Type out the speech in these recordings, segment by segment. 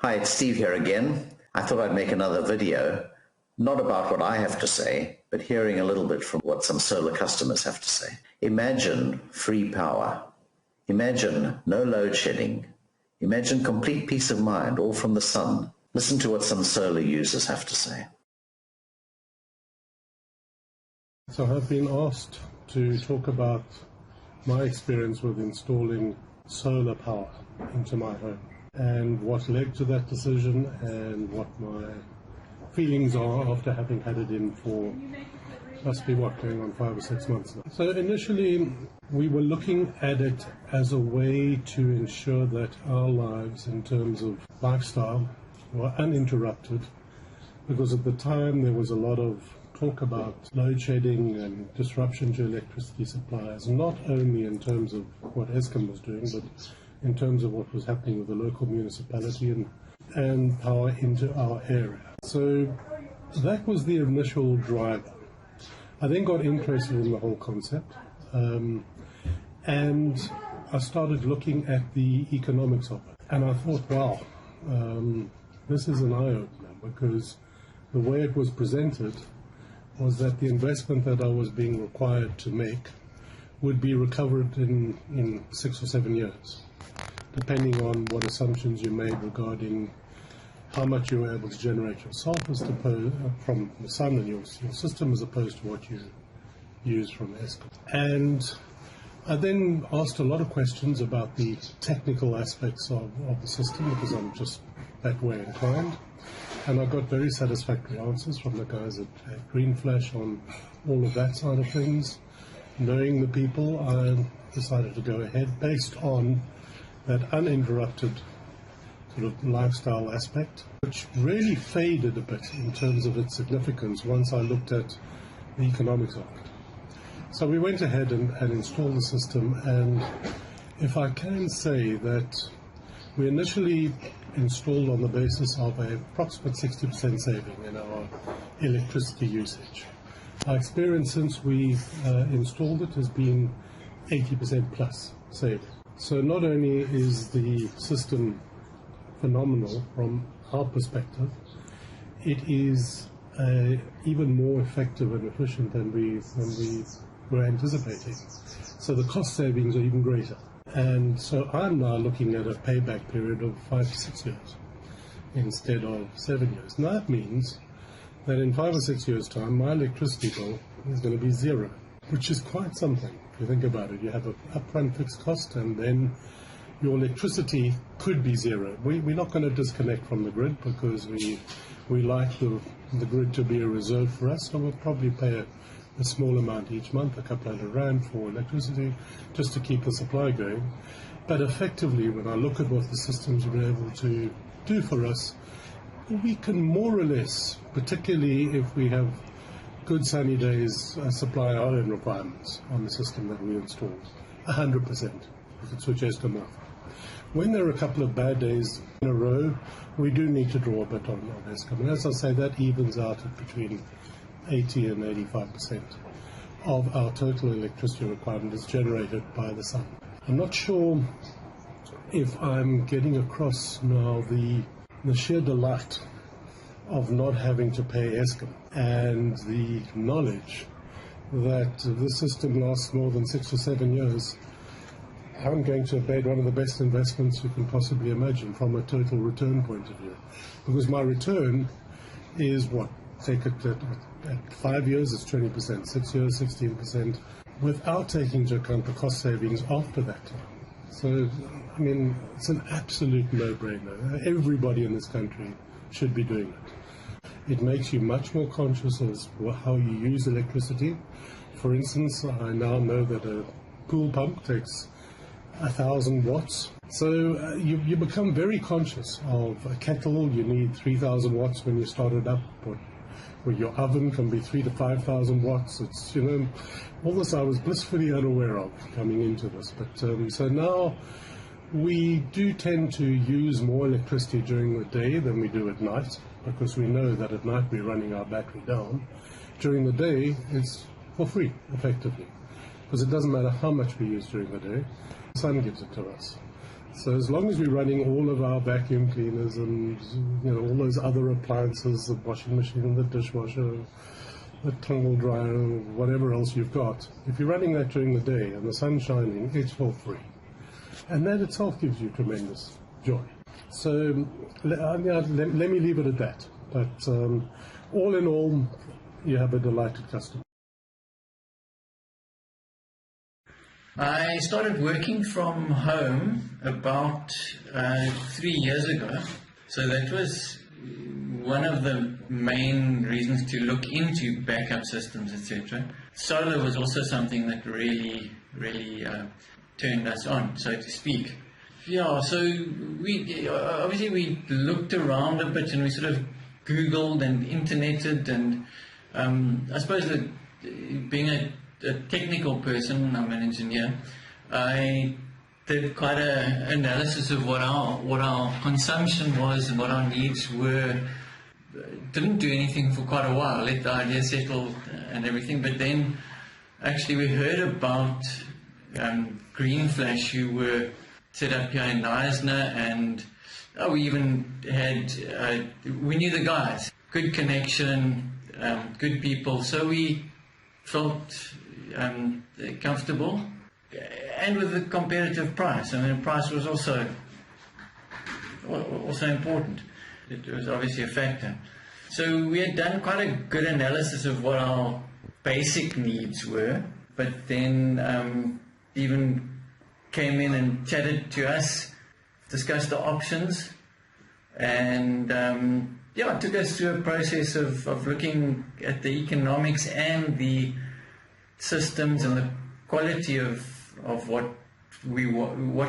Hi, it's Steve here again. I thought I'd make another video, not about what I have to say, but hearing a little bit from what some solar customers have to say. Imagine free power. Imagine no load shedding. Imagine complete peace of mind, all from the sun. Listen to what some solar users have to say. So I've been asked to talk about my experience with installing solar power into my home and what led to that decision and what my feelings are after having had it in for must be going on 5 or 6 months now. So initially we were looking at it as a way to ensure that our lives in terms of lifestyle were uninterrupted, because at the time there was a lot of talk about load shedding and disruption to electricity supplies, not only in terms of what Eskom was doing, but in terms of what was happening with the local municipality and power into our area. So that was the initial driver. I then got interested in the whole concept, and I started looking at the economics of it. And I thought, wow, this is an eye-opener, because the way it was presented was that the investment that I was being required to make would be recovered in 6 or 7 years, depending on what assumptions you made regarding how much you were able to generate yourself from the sun and your system, as opposed to what you use from Eskom. And I then asked a lot of questions about the technical aspects of the system, because I'm just that way inclined. And I got very satisfactory answers from the guys at Green Flash on all of that side of things. Knowing the people, I decided to go ahead based on that uninterrupted sort of lifestyle aspect, which really faded a bit in terms of its significance once I looked at the economics of it. So we went ahead and installed the system, and if I can say that we initially installed on the basis of an approximate 60% saving in our electricity usage. Our experience since we installed it has been 80% plus saving. So not only is the system phenomenal from our perspective, it is even more effective and efficient than we were anticipating. So the cost savings are even greater. And so I'm now looking at a payback period of 5 to 6 years instead of 7 years. And that means that in 5 or 6 years' time, my electricity bill is going to be zero, which is quite something. If you think about it, you have an upfront fixed cost, and then your electricity could be zero. We're not going to disconnect from the grid, because we like the grid to be a reserve for us, so we'll probably pay a small amount each month, a couple £100 for electricity, just to keep the supply going. But effectively, when I look at what the systems are able to do for us, we can more or less, particularly if we have good sunny days, supply our own requirements on the system that we install, 100%, if it switches them off. When there are a couple of bad days in a row, we do need to draw a bit on Eskom. And as I say, that evens out at between 80 and 85% of our total electricity requirement is generated by the sun. I'm not sure if I'm getting across now the sheer delight of not having to pay Eskom, and the knowledge that this system lasts more than 6 or 7 years. I'm going to have made one of the best investments you can possibly imagine from a total return point of view, because my return is what? Take it at 5 years, it's 20%, 6 years, 16%, without taking into account the cost savings after that time. So, I mean, it's an absolute no-brainer. Everybody in this country should be doing it. It makes you much more conscious of how you use electricity. For instance, I now know that a pool pump takes 1,000 watts. So you become very conscious of a kettle. You need 3,000 watts when you start it up. Or your oven can be 3,000 to 5,000 watts. It's, all this I was blissfully unaware of coming into this. But so now we do tend to use more electricity during the day than we do at night, because we know that at night we're running our battery down. During the day, it's for free, effectively, because it doesn't matter how much we use during the day. The sun gives it to us. So as long as we're running all of our vacuum cleaners and all those other appliances, the washing machine, the dishwasher, the tumble dryer, whatever else you've got, if you're running that during the day and the sun's shining, it's for free. And that itself gives you tremendous joy. So let me leave it at that. But all in all, you have a delighted customer. I started working from home about 3 years ago, so that was one of the main reasons to look into backup systems, etc. Solar was also something that really turned us on, so to speak. Yeah, so we looked around a bit and we sort of Googled and interneted, and I suppose that being a technical person, I'm an engineer, I did quite an analysis of what our consumption was and what our needs were. Didn't do anything for quite a while, let the idea settle and everything, but then actually we heard about Green Flash, who were set up here in Knysna, and we even had, we knew the guys, good connection, good people, so we felt comfortable, and with a competitive price. I mean, price was also important. It was obviously a factor. So we had done quite a good analysis of what our basic needs were, but then even came in and chatted to us, discussed the options, and it took us through a process of looking at the economics and the systems and the quality of what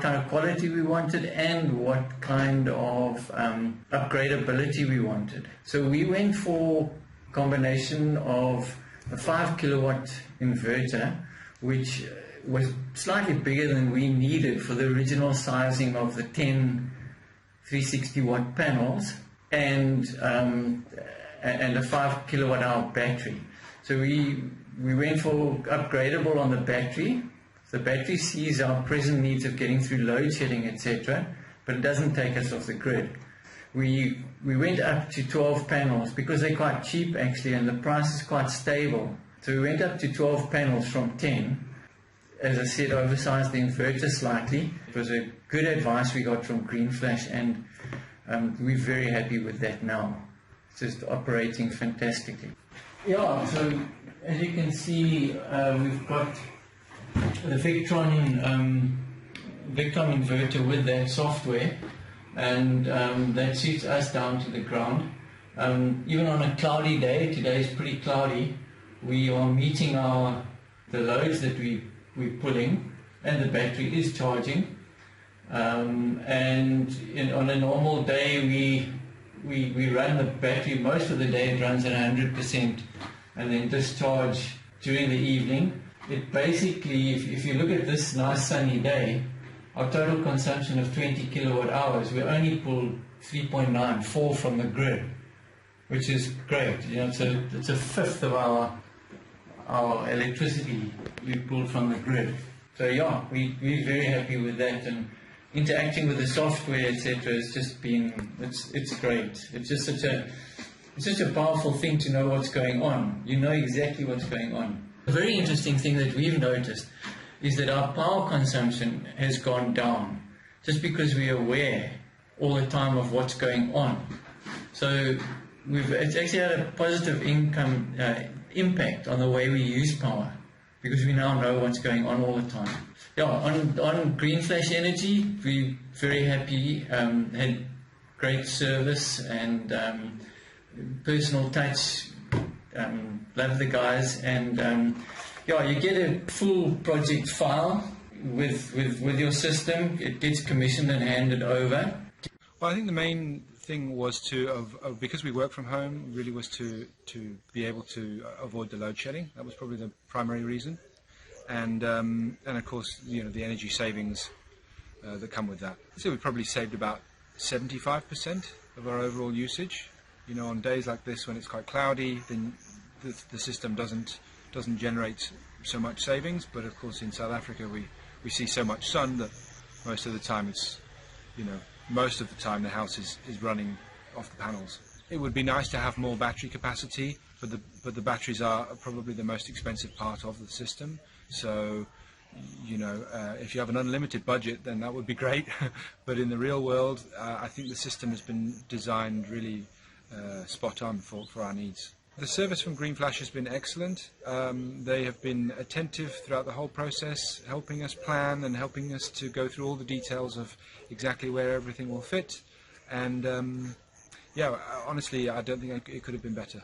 kind of quality we wanted and what kind of upgradability we wanted. So we went for a combination of a 5 kilowatt inverter, which was slightly bigger than we needed for the original sizing of the 10 360 watt panels, and a 5 kilowatt hour battery. So we went for upgradable on the battery. The battery sees our present needs of getting through load shedding, etc., but it doesn't take us off the grid. We went up to 12 panels because they're quite cheap actually, and the price is quite stable. So we went up to 12 panels from 10. As I said, oversized the inverter slightly. It was a good advice we got from Green Flash, and we're very happy with that now. It's just operating fantastically. Yeah, so as you can see, we've got the Victron inverter with that software, and that suits us down to the ground. Even on a cloudy day, today is pretty cloudy, we are meeting the loads that we're pulling, and the battery is charging. And on a normal day, we run the battery most of the day. It runs at 100%, and then discharge during the evening. It basically, if you look at this nice sunny day, our total consumption of 20 kilowatt hours, we only pull 3.94 from the grid, which is great. It's a fifth of our electricity we pull from the grid. So yeah, we're very happy with that, and interacting with the software, etc., has just been, it's great. It's just such a powerful thing to know what's going on. You know exactly what's going on. A very interesting thing that we've noticed is that our power consumption has gone down just because we're aware all the time of what's going on. So it's actually had a positive impact on the way we use power, because we now know what's going on all the time. Yeah, on Green Flash Energy, we're very happy, had great service and personal touch, love the guys, and you get a full project file with your system. It gets commissioned and handed over. Well, I think the main thing was because we work from home, really was to be able to avoid the load shedding. That was probably the primary reason, and of course, the energy savings that come with that. So we probably saved about 75% of our overall usage. On days like this when it's quite cloudy, then the system doesn't generate so much savings. But of course, in South Africa, we see so much sun that most of the time most of the time the house is running off the panels. It would be nice to have more battery capacity, but the batteries are probably the most expensive part of the system. So, if you have an unlimited budget, then that would be great. But in the real world, I think the system has been designed really spot on for our needs. The service from Green Flash has been excellent. They have been attentive throughout the whole process, helping us plan and helping us to go through all the details of exactly where everything will fit. And honestly, I don't think it could have been better.